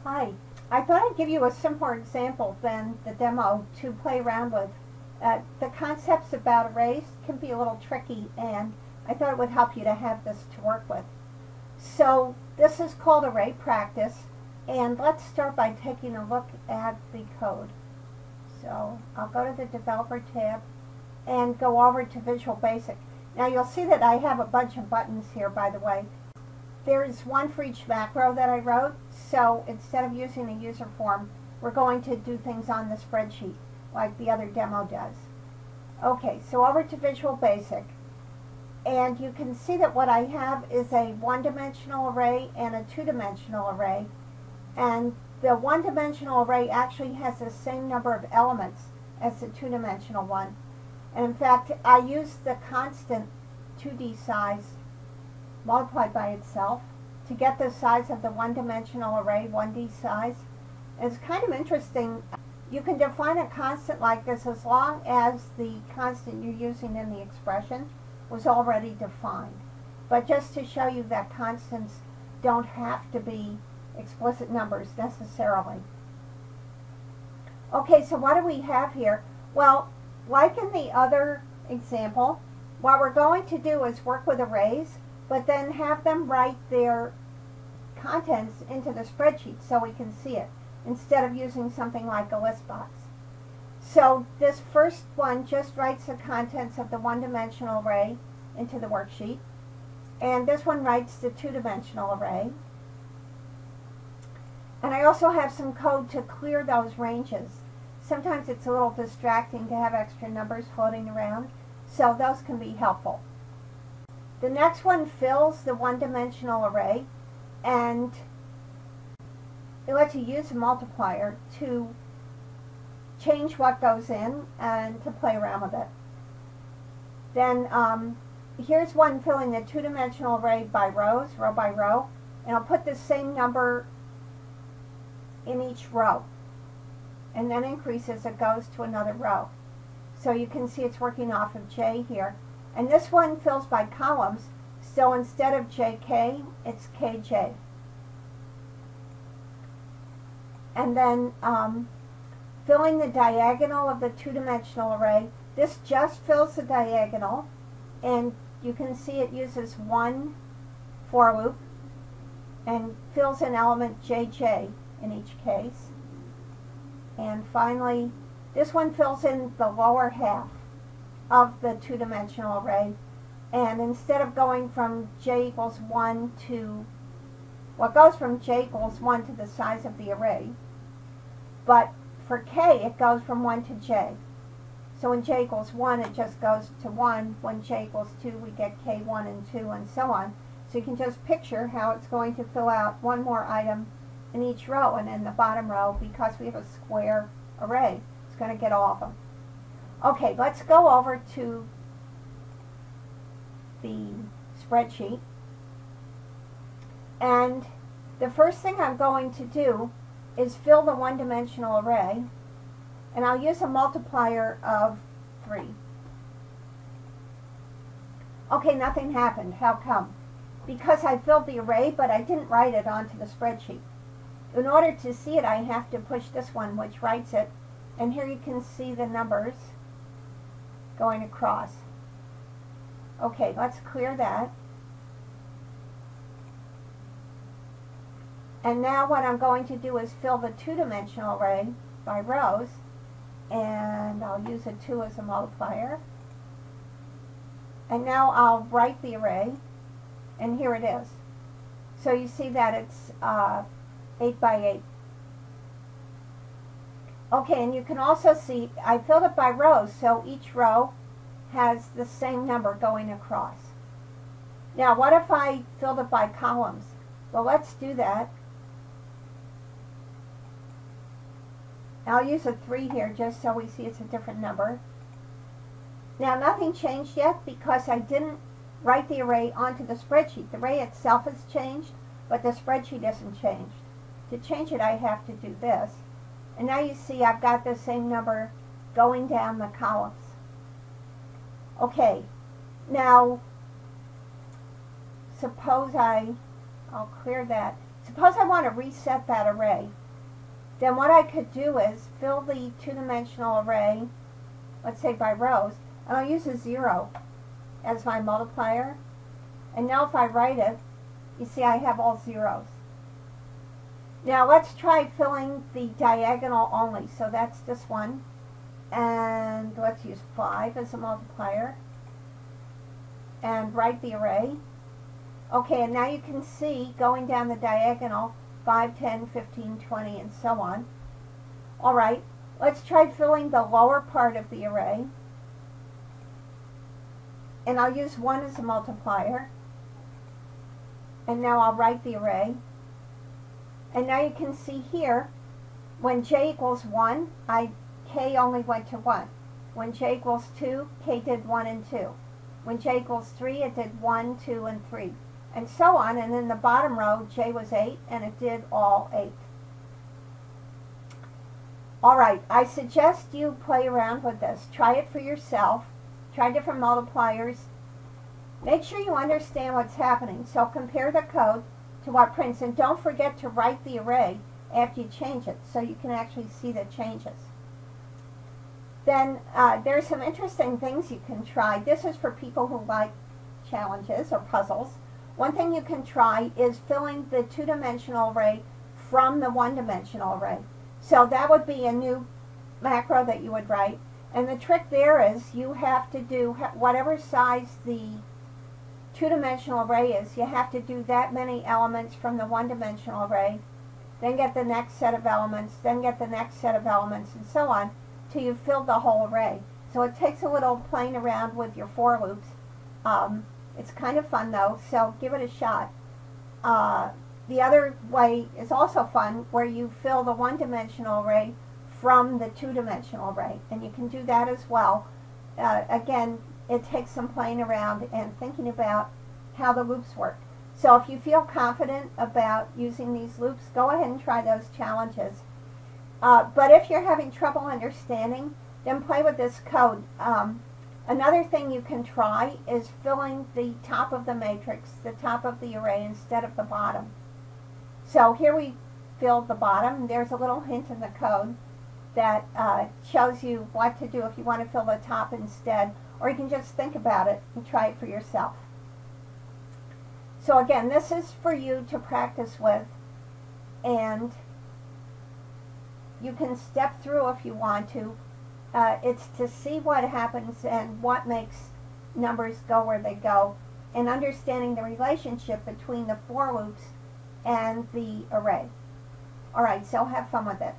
Hi. I thought I'd give you a simpler example than the demo to play around with. The concepts about arrays can be a little tricky, and I thought it would help you to have this to work with. So this is called array practice, and let's start by taking a look at the code. So I'll go to the Developer tab and go over to Visual Basic. Now you'll see that I have a bunch of buttons here, by the way. There's one for each macro that I wrote, so instead of using a user form, we're going to do things on the spreadsheet like the other demo does. Okay, so over to Visual Basic, and you can see that what I have is a one-dimensional array and a two-dimensional array, and the one-dimensional array actually has the same number of elements as the two-dimensional one. And in fact, I used the constant 2D size multiplied by itself to get the size of the one-dimensional array, 1D size. And it's kind of interesting. You can define a constant like this as long as the constant you're using in the expression was already defined. But just to show you that constants don't have to be explicit numbers necessarily. Okay, so what do we have here? Well, like in the other example, what we're going to do is work with arrays, but then have them write their contents into the spreadsheet so we can see it, instead of using something like a list box. So this first one just writes the contents of the one-dimensional array into the worksheet, and this one writes the two-dimensional array. And I also have some code to clear those ranges. Sometimes it's a little distracting to have extra numbers floating around, so those can be helpful. The next one fills the one-dimensional array, and it lets you use a multiplier to change what goes in and to play around with it. Then here's one filling the two-dimensional array by rows, row by row, and I'll put the same number in each row, and then increase as it goes to another row. So you can see it's working off of J here. And this one fills by columns, so instead of JK, it's KJ. And then filling the diagonal of the two-dimensional array, this just fills the diagonal, and you can see it uses one for loop and fills an element JJ in each case. And finally, this one fills in the lower half of the two-dimensional array, and instead of going from j equals 1 to, well, it goes from j equals 1 to the size of the array, but for k it goes from 1 to j. So when j equals 1 it just goes to 1, when j equals 2 we get k1 and 2 and so on. So you can just picture how it's going to fill out one more item in each row, and in the bottom row, because we have a square array, it's going to get all of them. Okay, let's go over to the spreadsheet, and the first thing I'm going to do is fill the one-dimensional array, and I'll use a multiplier of 3. Okay, nothing happened. How come? Because I filled the array, but I didn't write it onto the spreadsheet. In order to see it, I have to push this one, which writes it, and here you can see the numbers going across. Okay, let's clear that. And now what I'm going to do is fill the two-dimensional array by rows, and I'll use a 2 as a multiplier. And now I'll write the array, and here it is. So you see that it's 8 by 8. Okay, and you can also see I filled it by rows, so each row has the same number going across. Now, what if I filled it by columns? Well, let's do that. I'll use a 3 here just so we see it's a different number. Now, nothing changed yet because I didn't write the array onto the spreadsheet. The array itself has changed, but the spreadsheet isn't changed. To change it, I have to do this. And now you see I've got the same number going down the columns. Okay, now suppose I'll clear that. suppose I want to reset that array. Then what I could do is fill the two-dimensional array, let's say by rows, and I'll use a 0 as my multiplier. And now if I write it, you see I have all zeros. Now let's try filling the diagonal only. So that's this one. And let's use 5 as a multiplier. And write the array. Okay, and now you can see going down the diagonal 5, 10, 15, 20, and so on. Alright, let's try filling the lower part of the array. And I'll use 1 as a multiplier. And now I'll write the array. And now you can see here, when j equals 1, k only went to 1. When j equals 2, k did 1 and 2. When j equals 3, it did 1, 2, and 3. And so on. And in the bottom row, j was 8, and it did all 8. Alright, I suggest you play around with this. Try it for yourself. Try different multipliers. Make sure you understand what's happening. So compare the code to what prints. And don't forget to write the array after you change it so you can actually see the changes. Then there's some interesting things you can try. This is for people who like challenges or puzzles. One thing you can try is filling the two-dimensional array from the one-dimensional array. So that would be a new macro that you would write. And the trick there is you have to do whatever size the two-dimensional array is, you have to do that many elements from the one-dimensional array, then get the next set of elements, then get the next set of elements, and so on, till you've filled the whole array. So it takes a little playing around with your for loops. It's kind of fun though, so give it a shot. The other way is also fun, where you fill the one-dimensional array from the two-dimensional array, and you can do that as well. Again, it takes some playing around and thinking about how the loops work. So if you feel confident about using these loops, go ahead and try those challenges. But if you're having trouble understanding, then play with this code. Another thing you can try is filling the top of the matrix, the top of the array, instead of the bottom. So here we filled the bottom. There's a little hint in the code that shows you what to do if you want to fill the top instead, or you can just think about it and try it for yourself. So again, this is for you to practice with, and you can step through if you want to. It's to see what happens and what makes numbers go where they go, and understanding the relationship between the for loops and the array. Alright, so have fun with it.